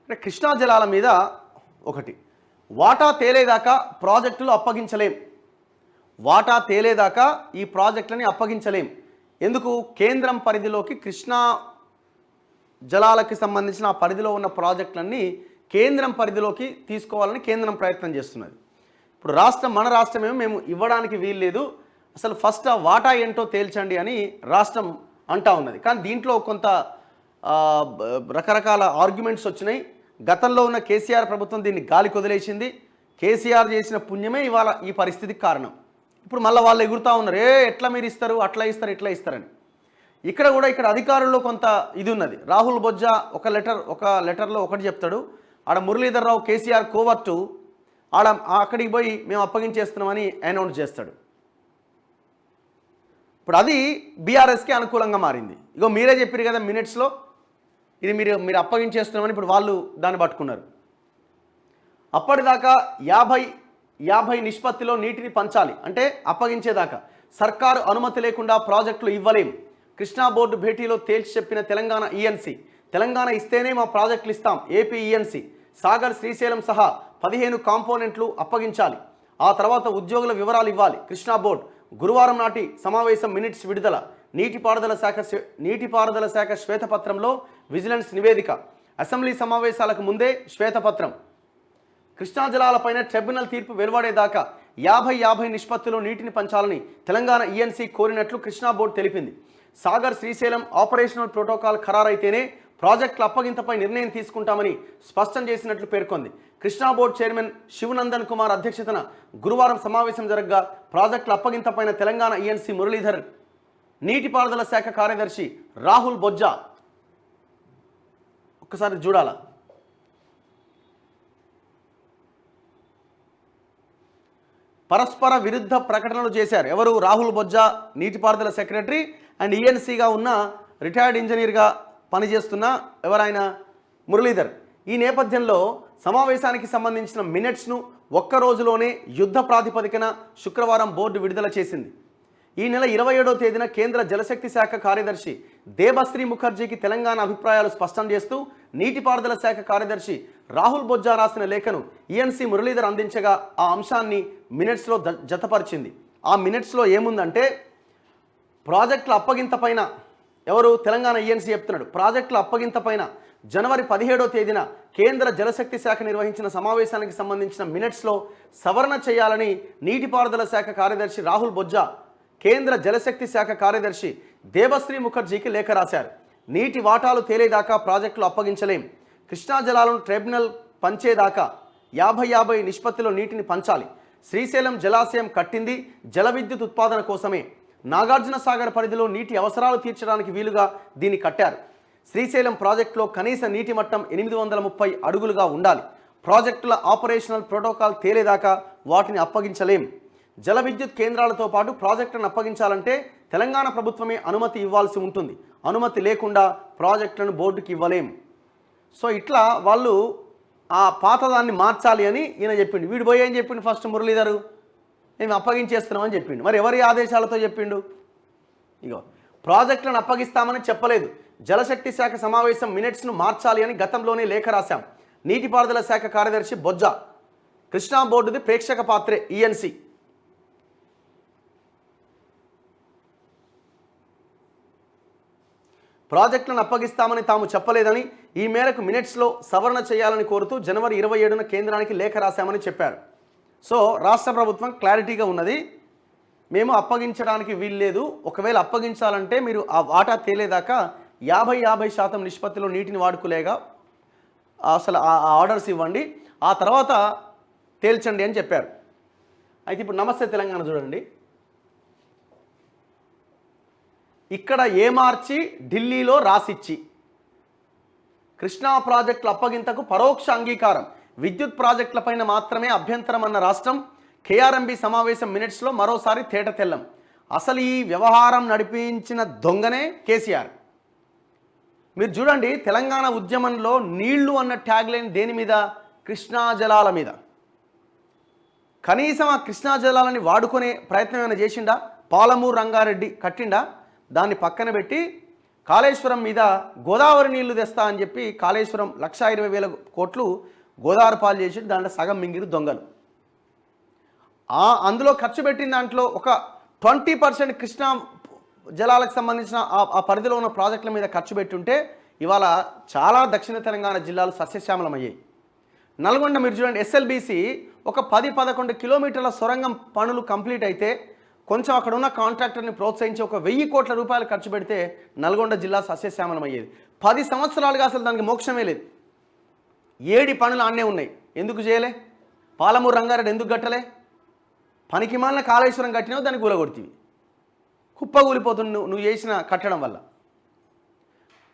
అంటే కృష్ణా జలాల మీద ఒకటి వాటా తేలేదాకా ప్రాజెక్టులు అప్పగించలేం. వాటా తేలేదాకా ఈ ప్రాజెక్టులని అప్పగించలేం. ఎందుకు? కేంద్రం పరిధిలోకి కృష్ణా జలాలకి సంబంధించిన ఆ పరిధిలో ఉన్న ప్రాజెక్టులన్నీ కేంద్రం పరిధిలోకి తీసుకోవాలని కేంద్రం ప్రయత్నం చేస్తున్నది. ఇప్పుడు మన రాష్ట్రం ఏమో మేము ఇవ్వడానికి వీల్లేదు, అసలు ఫస్ట్ ఆ వాటా ఏంటో తేల్చండి అని రాష్ట్రం అంటా ఉన్నది. కానీ దీంట్లో కొంత రకరకాల ఆర్గ్యుమెంట్స్ వచ్చినాయి. గతంలో ఉన్న కేసీఆర్ ప్రభుత్వం దీన్ని గాలికి వదిలేసింది. కేసీఆర్ చేసిన పుణ్యమే ఇవాళ ఈ పరిస్థితికి కారణం. ఇప్పుడు మళ్ళీ వాళ్ళు ఎగురుతూ ఉన్నారు, ఎట్లా మీరు ఇస్తారు, అట్లా ఇస్తారు, ఇట్లా ఇస్తారని. ఇక్కడ అధికారుల్లో కొంత ఇది ఉన్నది. రాహుల్ బొజ్జా ఒక లెటర్లో ఒకటి చెప్తాడు, ఆడ మురళీధర్ రావు కేసీఆర్ కోవర్టు అక్కడికి పోయి మేము అప్పగించేస్తున్నామని అనౌన్స్ చేస్తాడు. ఇప్పుడు అది బీఆర్ఎస్కి అనుకూలంగా మారింది. ఇగో మీరే చెప్పారు కదా మినిట్స్లో, ఇది మీరు అప్పగించేస్తున్నామని. ఇప్పుడు వాళ్ళు దాన్ని పట్టుకున్నారు. అప్పటిదాకా 50-50 నిష్పత్తిలో నీటిని పంచాలి అంటే అప్పగించేదాకా సర్కారు అనుమతి లేకుండా ప్రాజెక్టులు ఇవ్వలేం. కృష్ణా బోర్డు భేటీలో తేల్చి చెప్పిన తెలంగాణ ఈఎన్సీ, తెలంగాణ ఇస్తేనే మా ప్రాజెక్టులు ఇస్తాం. ఏపీ ఈఎన్సీ సాగర్ శ్రీశైలం సహా 15 కాంపోనెంట్లు అప్పగించాలి. ఆ తర్వాత ఉద్యోగుల వివరాలు ఇవ్వాలి. కృష్ణా బోర్డు గురువారం నాటి సమావేశం మినిట్స్ విడుదల. నీటిపారుదల శాఖ శ్వేతపత్రంలో విజిలెన్స్ నివేదిక. అసెంబ్లీ సమావేశాలకు ముందే శ్వేతపత్రం. కృష్ణా జలాలపైన ట్రిబ్యునల్ తీర్పు వెలువడేదాకా 50-50 నిష్పత్తిలో నీటిని పంచాలని తెలంగాణ ఈఎన్సీ కోరినట్లు కృష్ణా బోర్డు తెలిపింది. సాగర్ శ్రీశైలం ఆపరేషనల్ ప్రోటోకాల్ ఖరారైతేనే ప్రాజెక్టుల అప్పగింతపై నిర్ణయం తీసుకుంటామని స్పష్టం చేసినట్లు పేర్కొంది. కృష్ణా బోర్డు చైర్మన్ శివనందన్ కుమార్ అధ్యక్షతన గురువారం సమావేశం జరగగా ప్రాజెక్టుల అప్పగింతపైన తెలంగాణ ఈఎన్సీ మురళీధర్, నీటిపారుదల శాఖ కార్యదర్శి రాహుల్ బొజ్జా ఒక్కసారి చూడాల. పరస్పర విరుద్ధ ప్రకటనలు చేశారు. ఎవరు? రాహుల్ బొజ్జా నీటిపారుదల సెక్రటరీ అండ్ ఈఎన్సీగా ఉన్న రిటైర్డ్ ఇంజనీర్గా పనిచేస్తున్న ఎవరైన మురళీధర్. ఈ నేపథ్యంలో సమావేశానికి సంబంధించిన మినిట్స్ను ఒక్క రోజులోనే యుద్ధ ప్రాతిపదికన శుక్రవారం బోర్డు విడుదల చేసింది. ఈ నెల 27వ తేదీన కేంద్ర జలశక్తి శాఖ కార్యదర్శి దేబశ్రీ ముఖర్జీకి తెలంగాణ అభిప్రాయాలు స్పష్టం చేస్తూ నీటిపారుదల శాఖ కార్యదర్శి రాహుల్ బొజ్జా రాసిన లేఖను ఈఎన్సీ మురళీధర్ అందించగా ఆ అంశాన్ని మినిట్స్లో జతపరిచింది. ఆ మినిట్స్లో ఏముందంటే ప్రాజెక్టుల అప్పగింత పైన ఎవరు? తెలంగాణ ఈఎన్సీ చెప్తున్నాడు. ప్రాజెక్టుల అప్పగింత పైన జనవరి 17వ తేదీన కేంద్ర జలశక్తి శాఖ నిర్వహించిన సమావేశానికి సంబంధించిన మినిట్స్లో సవరణ చేయాలని నీటిపారుదల శాఖ కార్యదర్శి రాహుల్ బొజ్జా కేంద్ర జలశక్తి శాఖ కార్యదర్శి దేబశ్రీ ముఖర్జీకి లేఖ రాశారు. నీటి వాటాలు తేలేదాకా ప్రాజెక్టులు అప్పగించలేం. కృష్ణా జలాలను ట్రిబ్యునల్ పంచేదాకా 50-50 నిష్పత్తిలో నీటిని పంచాలి. శ్రీశైలం జలాశయం కట్టింది జల విద్యుత్ ఉత్పాదన కోసమే. నాగార్జున సాగర్ పరిధిలో నీటి అవసరాలు తీర్చడానికి వీలుగా దీన్ని కట్టారు. శ్రీశైలం ప్రాజెక్టులో కనీస నీటి మట్టం 830 అడుగులుగా ఉండాలి. ప్రాజెక్టుల ఆపరేషనల్ ప్రోటోకాల్ తేలేదాకా వాటిని అప్పగించలేం. జల విద్యుత్ కేంద్రాలతో పాటు ప్రాజెక్టులను అప్పగించాలంటే తెలంగాణ ప్రభుత్వమే అనుమతి ఇవ్వాల్సి ఉంటుంది. అనుమతి లేకుండా ప్రాజెక్టులను బోర్డుకి ఇవ్వలేం. సో ఇట్లా వాళ్ళు ఆ పాతదాన్ని మార్చాలి అని ఈయన చెప్పిండు. వీడు పోయి ఏం చెప్పిండు? ఫస్ట్ మురళీధరు మేము అప్పగించేస్తున్నామని చెప్పిండు. మరి ఎవరి ఆదేశాలతో చెప్పిండు? ఇగో ప్రాజెక్టులను అప్పగిస్తామని చెప్పలేదు. జలశక్తి శాఖ సమావేశం మినిట్స్ను మార్చాలి అని గతంలోనే లేఖ రాశాం. నీటిపారుదల శాఖ కార్యదర్శి బొజ్జా. కృష్ణా బోర్డుది ప్రేక్షక పాత్రే ఈఎన్సీ. ప్రాజెక్టులను అప్పగిస్తామని తాము చెప్పలేదని, ఈ మేరకు మినిట్స్లో సవరణ చేయాలని కోరుతూ జనవరి 27న కేంద్రానికి లేఖ రాశామని చెప్పారు. సో రాష్ట్ర ప్రభుత్వం క్లారిటీగా ఉన్నది, మేము అప్పగించడానికి వీల్లేదు. ఒకవేళ అప్పగించాలంటే మీరు ఆ వాటా తేలేదాకా 50-50% నిష్పత్తిలో నీటిని వాడుకోలేగా అసలు ఆ ఆర్డర్స్ ఇవ్వండి, ఆ తర్వాత తేల్చండి అని చెప్పారు. అయితే ఇప్పుడు నమస్తే తెలంగాణ చూడండి, ఇక్కడ ఏమార్చి ఢిల్లీలో రాసిచ్చి కృష్ణా ప్రాజెక్టుల అప్పగింతకు పరోక్ష అంగీకారం. విద్యుత్ ప్రాజెక్టులపైన మాత్రమే అభ్యంతరం అన్న రాష్ట్రం కేఆర్ఎంబీ సమావేశం మినిట్స్లో మరోసారి తేట తెల్లం. అసలు ఈ వ్యవహారం నడిపించిన దొంగనే కేసీఆర్. మీరు చూడండి, తెలంగాణ ఉద్యమంలో నీళ్లు అన్న ట్యాగ్ లైన్ దేని మీద? కృష్ణా జలాల మీద. కనీసం ఆ కృష్ణా జలాలని వాడుకునే ప్రయత్నం ఏమైనా చేసిండా? పాలమూరు రంగారెడ్డి కట్టిండా? దాన్ని పక్కన పెట్టి కాళేశ్వరం మీద గోదావరి నీళ్లు తెస్తా అని చెప్పి కాళేశ్వరం 1,20,000 కోట్లు గోదావరి పాలు చేసి దాంట్లో సగం మింగిరు దొంగలు. అందులో ఖర్చు పెట్టిన దాంట్లో ఒక 20% కృష్ణా జలాలకు సంబంధించిన ఆ పరిధిలో ఉన్న ప్రాజెక్టుల మీద ఖర్చు పెట్టుంటే ఇవాళ చాలా దక్షిణ తెలంగాణ జిల్లాలు సస్యశ్యామలమయ్యాయి. నల్గొండ మీరు చూడండి, ఎస్ఎల్బీసీ ఒక 10-11 కిలోమీటర్ల సొరంగం పనులు కంప్లీట్ అయితే కొంచెం అక్కడ ఉన్న కాంట్రాక్టర్ని ప్రోత్సహించి ఒక 1,000 కోట్ల రూపాయలు ఖర్చు పెడితే నల్గొండ జిల్లా సస్యశ్యామలం అయ్యేది. 10 సంవత్సరాలుగా అసలు దానికి మోక్షమే లేదు. 7 పనులు ఆన్నే ఉన్నాయి. ఎందుకు చేయలే? పాలమూరు రంగారెడ్డి ఎందుకు కట్టలే? పనికి మాలిన కాళేశ్వరం కట్టినావు, దానికి కూలగొడుతుంది, కుప్పగూలిపోతుంది నువ్వు చేసిన కట్టడం వల్ల.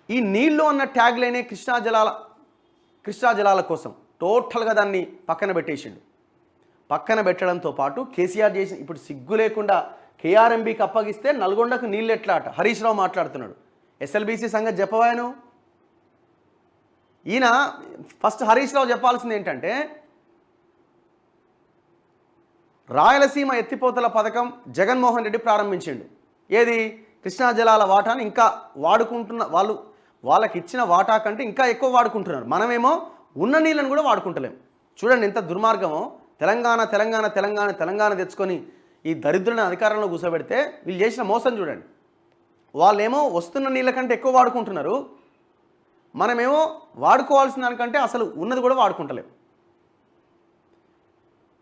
ఈ నీళ్లు అన్న ట్యాగ్ లైనే కృష్ణా జలాల కోసం టోటల్గా దాన్ని పక్కన పెట్టేసిండు. పక్కన పెట్టడంతో పాటు కేసీఆర్ చేసిన ఇప్పుడు సిగ్గు లేకుండా కేఆర్ఎంబీకి అప్పగిస్తే నల్గొండకు నీళ్ళు ఎట్లా అట హరీష్ రావు మాట్లాడుతున్నాడు. ఎస్ఎల్బీసీ సంగతి చెప్పవాను. ఈయన ఫస్ట్ హరీష్ రావు చెప్పాల్సింది ఏంటంటే రాయలసీమ ఎత్తిపోతల పథకం జగన్మోహన్ రెడ్డి ప్రారంభించిండు. ఏది? కృష్ణా జలాల వాటాను ఇంకా వాడుకుంటున్న వాళ్ళకి ఇచ్చిన వాటా కంటే ఇంకా ఎక్కువ వాడుకుంటున్నారు. మనమేమో ఉన్న నీళ్ళను కూడా వాడుకుంటలేం. చూడండి ఎంత దుర్మార్గమో. తెలంగాణ తెచ్చుకొని ఈ దరిద్రుని అధికారంలో కూర్చోబెడితే వీళ్ళు చేసిన మోసం చూడండి. వాళ్ళేమో వస్తున్న నీళ్ళ కంటే ఎక్కువ వాడుకుంటున్నారు, మనమేమో వాడుకోవాల్సిన దానికంటే అసలు ఉన్నది కూడా వాడుకుంటలేం.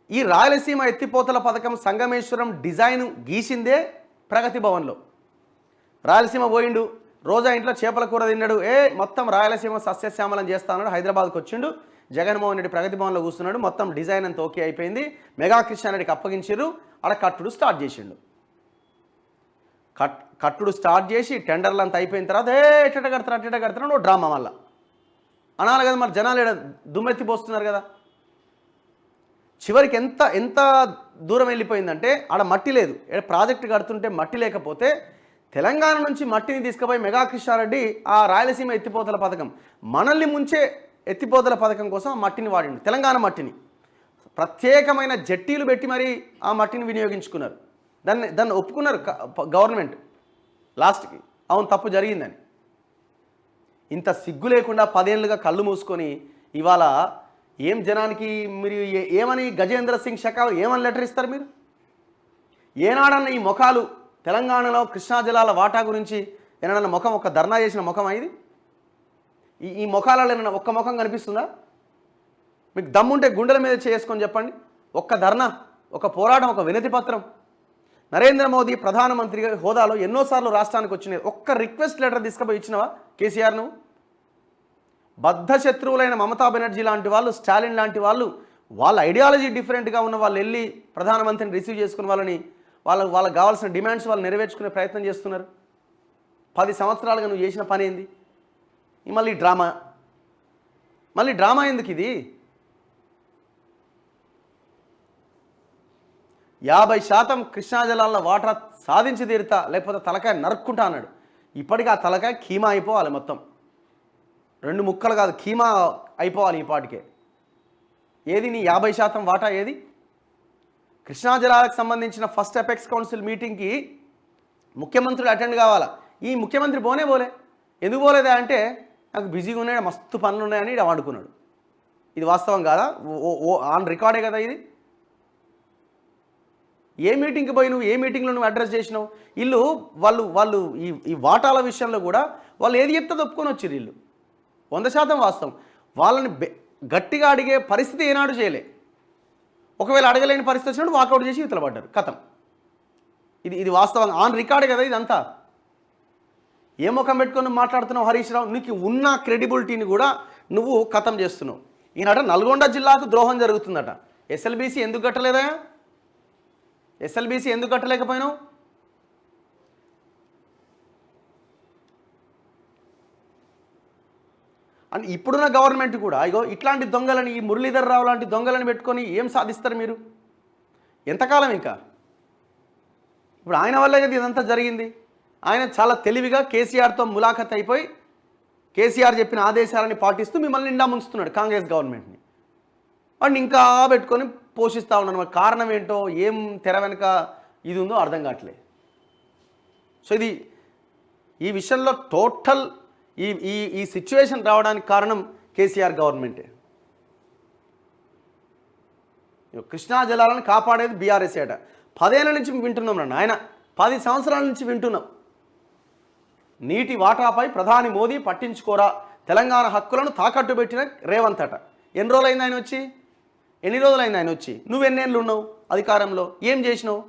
ఈ రాయలసీమ ఎత్తిపోతల పథకం సంగమేశ్వరం డిజైన్ గీసిందే ప్రగతి భవన్లో. రాయలసీమ పోయిండు, రోజా ఇంట్లో చేపల కూర తిన్నాడు, మొత్తం రాయలసీమ సస్యశ్యామలం చేస్తానన్నాడు. హైదరాబాద్కి వచ్చిండు, జగన్మోహన్ రెడ్డి ప్రగతి భవన్లో కూర్చున్నాడు, మొత్తం డిజైన్ అంతా ఓకే అయిపోయింది. మెగా కృష్ణారెడ్డికి అప్పగించారు, అక్కడ కట్టుడు స్టార్ట్ చేసిండు. కట్టుడు స్టార్ట్ చేసి టెండర్లు అంతా అయిపోయిన తర్వాత ఎట్ట కడతాడు డ్రామా మళ్ళా అనాలి కదా. మరి జనాలు దుమ్మెత్తిపోస్తున్నారు కదా. చివరికి ఎంత దూరం వెళ్ళిపోయిందంటే ఆడ మట్టి లేదు. ప్రాజెక్టు కడుతుంటే మట్టి లేకపోతే తెలంగాణ నుంచి మట్టిని తీసుకుపోయి మెగా కృష్ణారెడ్డి ఆ రాయలసీమ ఎత్తిపోతల పథకం మనల్ని ముంచే ఎత్తిపోతల పథకం కోసం ఆ మట్టిని వాడిండు. తెలంగాణ మట్టిని ప్రత్యేకమైన జట్టీలు పెట్టి మరీ ఆ మట్టిని వినియోగించుకున్నారు. దాన్ని ఒప్పుకున్నారు గవర్నమెంట్ లాస్ట్కి, అవును తప్పు జరిగిందని. ఇంత సిగ్గు లేకుండా 10 ఏళ్ళుగా కళ్ళు మూసుకొని ఇవాళ ఏం జనానికి మీరు ఏమని గజేంద్ర సింగ్ షెకావత్ ఏమని లెటర్ ఇస్తారు మీరు? ఏనాడన్న ఈ ముఖాలు తెలంగాణలో కృష్ణా జలాల వాటా గురించి ఏనాడన్న ముఖం ఒక ధర్నా చేసిన ముఖం ఇది? ఈ ముఖాలలో ఏమన్నా ఒక్క ముఖం కనిపిస్తుందా? మీకు దమ్ముంటే గుండెల మీద చేసుకొని చెప్పండి. ఒక్క ధర్నా, ఒక పోరాటం, ఒక వినతి పత్రం. నరేంద్ర మోదీ ప్రధానమంత్రి హోదాలో ఎన్నోసార్లు రాష్ట్రానికి వచ్చినాయి. ఒక్క రిక్వెస్ట్ లెటర్ తీసుకుపోయి ఇచ్చినవా కేసీఆర్ నువ్వు? బద్ధ శత్రువులైన మమతా బెనర్జీ లాంటి వాళ్ళు, స్టాలిన్ లాంటి వాళ్ళు, వాళ్ళ ఐడియాలజీ డిఫరెంట్గా ఉన్న వాళ్ళు వెళ్ళి ప్రధానమంత్రిని రిసీవ్ చేసుకుని వాళ్ళకి కావాల్సిన డిమాండ్స్ వాళ్ళు నెరవేర్చుకునే ప్రయత్నం చేస్తున్నారు. 10 సంవత్సరాలుగా నువ్వు చేసిన పని ఏంది? మళ్ళీ డ్రామా ఎందుకు ఇది? 50% కృష్ణా జలాల వాటా సాధించి తీరుతా, లేకపోతే తలకాయ నరుక్కుంటా అన్నాడు. ఇప్పటికీ ఆ తలకాయ కీమా అయిపోవాలి, మొత్తం 2 ముక్కలు కాదు కీమా అయిపోవాలి ఈ పాటికే. ఏది నీ 50% వాటా ఏది? కృష్ణా జలాలకు సంబంధించిన ఫస్ట్ అపెక్స్ కౌన్సిల్ మీటింగ్కి ముఖ్యమంత్రులు అటెండ్ కావాలా. ఈ ముఖ్యమంత్రి పోలే. ఎందుకు పోలేదా అంటే నాకు బిజీగా ఉన్నాయి, మస్తు పనులు ఉన్నాయని ఇలా వండుకున్నాడు. ఇది వాస్తవం కాదా? ఆన్ రికార్డే కదా ఇది. ఏ మీటింగ్కి పోయి ఏ మీటింగ్లో నువ్వు అడ్రస్ చేసినావు? వాళ్ళు ఈ వాటాల విషయంలో కూడా వాళ్ళు ఏది చెప్తే ఒప్పుకొని వచ్చారు. వీళ్ళు 100% వాస్తవం. వాళ్ళని గట్టిగా అడిగే పరిస్థితి ఏనాడు చేయలే. ఒకవేళ అడగలేని పరిస్థితి వచ్చినప్పుడు వాకౌట్ చేసి ఇతల పడ్డారు, కథం. ఇది వాస్తవం, ఆన్ రికార్డే కదా ఇదంతా. ఏ ముఖం పెట్టుకొని మాట్లాడుతున్నావు హరీష్ రావు? నీకు ఉన్న క్రెడిబిలిటీని కూడా నువ్వు కథం చేస్తున్నావు. ఈనాట నల్గొండ జిల్లాకు ద్రోహం జరుగుతుందట. ఎస్ఎల్బీసీ ఎందుకు కట్టలేదా? ఎస్ఎల్బీసీ ఎందుకు కట్టలేకపోయినావు? అని ఇప్పుడున్న గవర్నమెంట్ కూడా ఇగో ఇట్లాంటి దొంగలని, ఈ మురళీధర్ రావు లాంటి దొంగలని పెట్టుకొని ఏం సాధిస్తారు మీరు? ఎంతకాలం ఇంకా? ఇప్పుడు ఆయన వల్లే కదా ఇదంతా జరిగింది. ఆయన చాలా తెలివిగా కేసీఆర్తో ములాఖత్ అయిపోయి కేసీఆర్ చెప్పిన ఆదేశాలని పాటిస్తూ మిమ్మల్ని నిండా ముంచుతున్నాడు కాంగ్రెస్ గవర్నమెంట్ని. వాడిని ఇంకా పెట్టుకొని పోషిస్తూ ఉన్నాను. మరి కారణం ఏంటో, ఏం తెర వెనుక ఇది ఉందో అర్థం కావట్లేదు. సో ఇది ఈ విషయంలో టోటల్ ఈ ఈ ఈ సిచ్యువేషన్ రావడానికి కారణం కేసీఆర్ గవర్నమెంటే. కృష్ణా జలాలను కాపాడేది బీఆర్ఎస్ ఏట. 10 ఏళ్ళ నుంచి వింటున్నాం నన్ను ఆయన, 10 సంవత్సరాల నుంచి వింటున్నాం. నీటి వాటాపై ప్రధాని మోదీ పట్టించుకోరా, తెలంగాణ హక్కులను తాకట్టు పెట్టిన రేవంత్ అట. ఎన్ని రోజులైంది ఆయన వచ్చి? ఎన్ని రోజులైంది ఆయన వచ్చి? నువ్వు ఎన్నేళ్ళు ఉన్నావు అధికారంలో? ఏం చేసినావు?